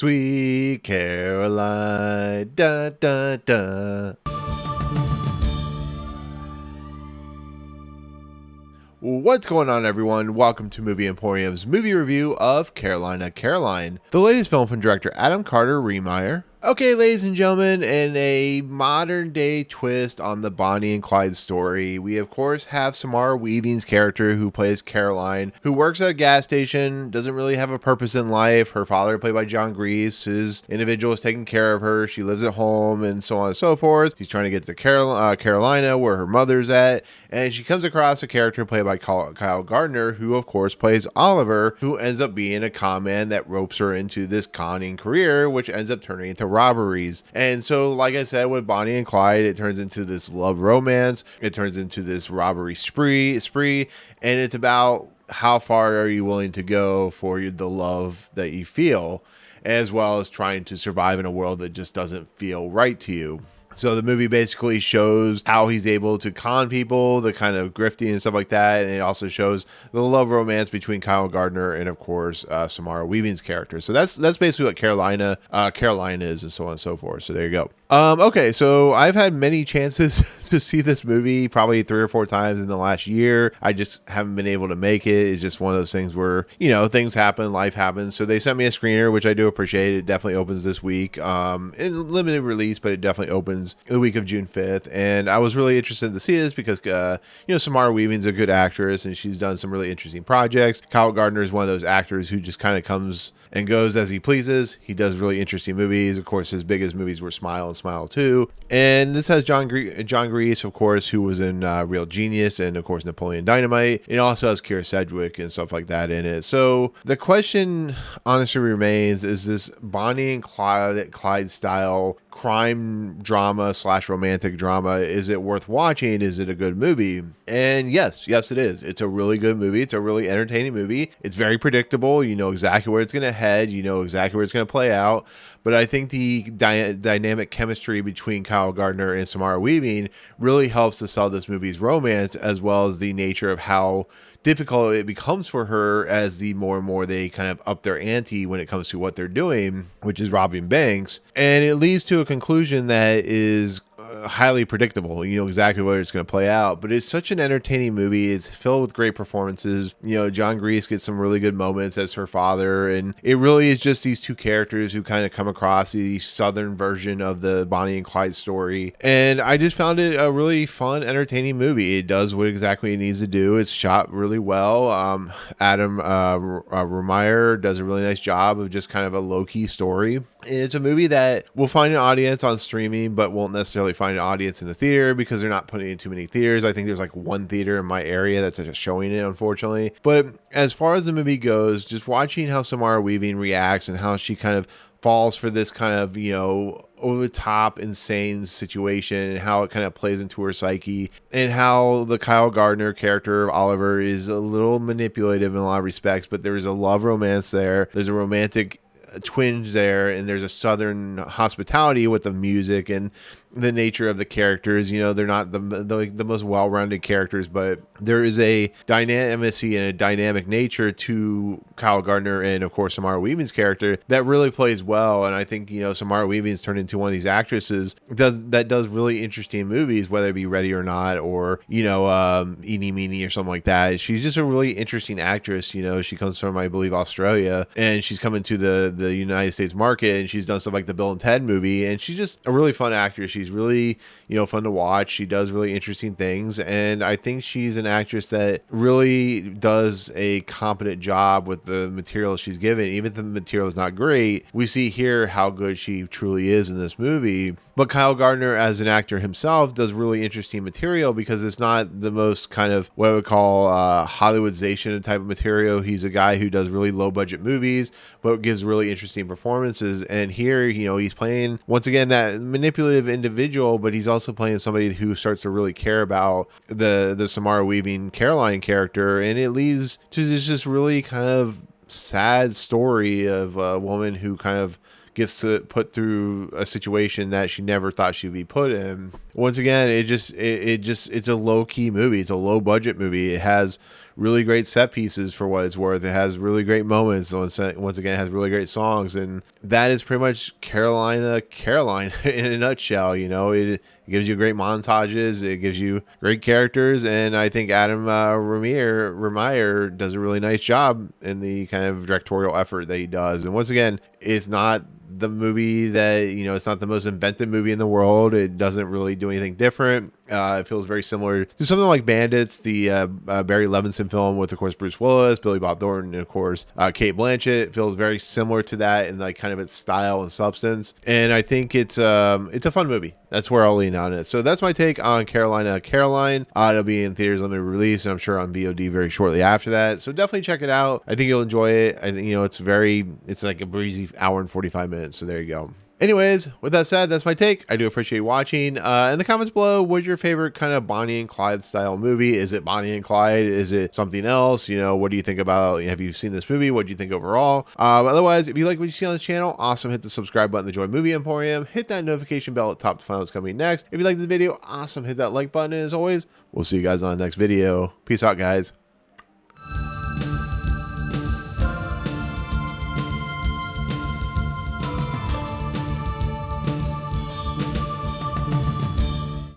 Sweet Caroline, da da da. What's going on, everyone? Welcome to Movie Emporium's movie review of Carolina, Caroline, the latest film from director Adam Carter Rehmeier. Okay, ladies and gentlemen, in a modern day twist on the Bonnie and Clyde story, we of course have Samara Weaving's character who plays Caroline, who works at a gas station, doesn't really have a purpose in life. Her father, played by Gries, his individual, is taking care of her. She lives at home and so on and so forth. She's trying to get to Carolina, where her mother's at, and she comes across a character played by Kyle Gardner, who of course plays Oliver, who ends up being a con man that ropes her into this conning career, which ends up turning into robberies. And so, like I said, with Bonnie and Clyde, it turns into this love romance. It turns into this robbery spree, and it's about how far are you willing to go for the love that you feel, as well as trying to survive in a world that just doesn't feel right to you. So the movie basically shows how he's able to con people, the kind of grifting and stuff like that. And it also shows the love romance between Kyle Gardner and, of course, Samara Weaving's character. So that's basically what Carolina is, and so on and so forth. So there you go. Okay, so I've had many chances to see this movie, probably 3 or 4 times in the last year. I just haven't been able to make it. It's just one of those things where, things happen, life happens. So they sent me a screener, which I do appreciate. It definitely opens this week. In limited release, but it definitely opens the week of June 5th. And I was really interested to see this because, Samara Weaving's a good actress and she's done some really interesting projects. Kyle Gardner is one of those actors who just kind of comes and goes as he pleases. He does really interesting movies. Of course, his biggest movies were Smile and Smile 2. And this has John Gries, of course, who was in Real Genius and, of course, Napoleon Dynamite. It also has Kyra Sedgwick and stuff like that in it. So the question honestly remains, is this Bonnie and Clyde style crime drama / romantic drama, is it worth watching? Is it a good movie? And yes, it is. It's a really good movie. It's a really entertaining movie. It's very predictable. You know exactly where it's going to head. You know exactly where it's going to play out. But I think the dynamic chemistry between Kyle Gardner and Samara Weaving really helps to sell this movie's romance, as well as the nature of how difficult it becomes for her as the more and more they kind of up their ante when it comes to what they're doing, which is robbing banks. And it leads to a conclusion that is highly predictable. You know exactly where it's going to play out, but it's such an entertaining movie. It's filled with great performances. John Gries gets some really good moments as her father, and it really is just these two characters who kind of come across the southern version of the Bonnie and Clyde story. And I just found it a really fun, entertaining movie. It does what exactly it needs to do. It's shot really well. Adam Rehmeier does a really nice job of just kind of a low-key story. It's a movie that will find an audience on streaming, but won't necessarily find an audience in the theater because they're not putting it in too many theaters. I think there's like one theater in my area that's just showing it, unfortunately. But as far as the movie goes, just watching how Samara Weaving reacts and how she kind of falls for this kind of, over the top, insane situation, and how it kind of plays into her psyche, and how the Kyle Gardner character of Oliver is a little manipulative in a lot of respects, but there is a love romance there. There's a romantic twinge there, and there's a southern hospitality with the music and the nature of the characters. They're not the most well-rounded characters, but there is a dynamicy and a dynamic nature to Kyle Gardner and, of course, Samara Weaving's character that really plays well. And I think, Samara Weaving's turned into one of these actresses that does really interesting movies, whether it be Ready or Not or, Eeny Meeny or something like that. She's just a really interesting actress. She comes from, I believe, Australia, and she's coming to the United States market, and she's done stuff like the Bill and Ted movie, and she's just a really fun actress. She's really, fun to watch. She does really interesting things, and I think she's an actress that really does a competent job with the material she's given. Even if the material is not great, we see here how good she truly is in this movie. But Kyle Gardner, as an actor himself, does really interesting material because it's not the most kind of what I would call Hollywoodization type of material. He's a guy who does really low budget movies, but gives really interesting performances. And here, he's playing, once again, that manipulative individual, but he's also playing somebody who starts to really care about the Samara Weaving Caroline character. And it leads to this just really kind of sad story of a woman who kind of gets to put through a situation that she never thought she'd be put in. Once again, it's a low key movie. It's a low budget movie. It has really great set pieces for what it's worth. It has really great moments. Once again, it has really great songs, and that is pretty much Caroline in a nutshell. You know, it gives you great montages. It gives you great characters, and I think Adam Rehmeier does a really nice job in the kind of directorial effort that he does. And once again, it's not the movie that, you know, it's not the most inventive movie in the world. It doesn't really do anything different. It feels very similar to something like Bandits, the Barry Levinson film with, of course, Bruce Willis, Billy Bob Thornton, and of course Cate Blanchett. It feels very similar to that in like kind of its style and substance. And I think it's a fun movie. That's where I'll lean on it. So that's my take on Caroline. It'll be in theaters limited release, and I'm sure on VOD very shortly after that. So definitely check it out. I think you'll enjoy it. I think, you know, it's like a breezy hour and 45 minutes. So there you go. Anyways, with that said, that's my take. I do appreciate watching. In the comments below, what's your favorite kind of Bonnie and Clyde style movie? Is it Bonnie and Clyde? Is it something else? You know, what do you think about, have you seen this movie? What do you think overall? Otherwise, if you like what you see on this channel, awesome. Hit the subscribe button to join Movie Emporium. Hit that notification bell at the top to find out what's coming next. If you like this video, awesome. Hit that like button. And as always, we'll see you guys on the next video. Peace out, guys.